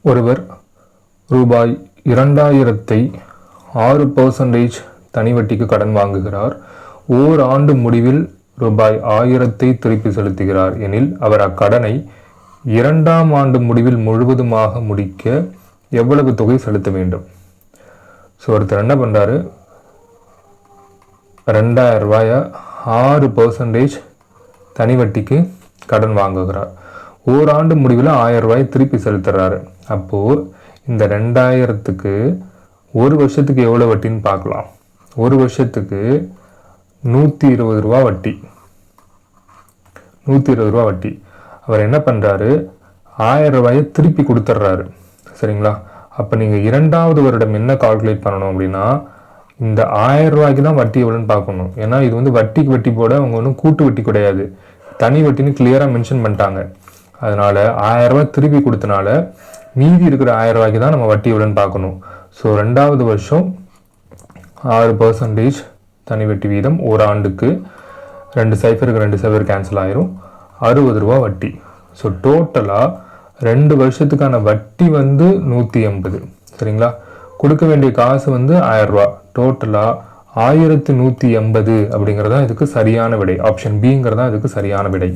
ஒருவர் ரூபாய் 2000 6% தனி வட்டிக்கு கடன் வாங்குகிறார். ஓராண்டு முடிவில் ரூபாய் 1000 திருப்பி செலுத்துகிறார் எனில் அவர் அக்கடனை 2ஆம் ஆண்டு முடிவில் முழுவதுமாக முடிக்க எவ்வளவு தொகை செலுத்த வேண்டும்? ஸோ ஒருத்தர் என்ன பண்ணுறாரு, 2000 ரூபாயை 6% தனி வட்டிக்கு கடன் வாங்குகிறார். ஓராண்டு முடிவில் 1000 ரூபாய் திருப்பி செலுத்துறாரு. அப்போது இந்த 2000க்கு ஒரு வருஷத்துக்கு எவ்வளோ வட்டின்னு பார்க்கலாம். ஒரு வருஷத்துக்கு 120 ரூபா வட்டி. 120 ரூபா வட்டி. அவர் என்ன பண்ணுறாரு, 1000 ரூபாயை திருப்பி கொடுத்துட்றாரு. சரிங்களா? அப்போ நீங்கள் 2ஆவது வருடம் என்ன கால்குலேட் பண்ணணும் அப்படின்னா, இந்த 1000 ரூபாய்க்கு தான் வட்டி எவ்வளோன்னு பார்க்கணும். ஏன்னா இது வந்து வட்டிக்கு வட்டி போட அவங்க ஒன்றும் கூட்டு வட்டி கிடையாது, தனி வட்டின்னு கிளியராக மென்ஷன் பண்ணிட்டாங்க. அதனால் 1000 ரூபாய் திருப்பி கொடுத்தனால மீதி இருக்கிற 1000 ரூபாய்க்கு தான் நம்ம வட்டி எவ்வளோன்னு பார்க்கணும். ஸோ 2ஆவது வருஷம் 6% தனி வட்டி வீதம் ஓராண்டுக்கு 2 0 கேன்சல் ஆயிரும், 60 ரூபா வட்டி. ஸோ டோட்டலாக 2 வருஷத்துக்கான வட்டி வந்து 180. சரிங்களா? கொடுக்க வேண்டிய காசு வந்து 1000 ரூபா. டோட்டலாக 1180 அப்படிங்கிறதா இதுக்கு சரியான விடை. ஆப்ஷன் பிங்கிறதா இதுக்கு சரியான விடை.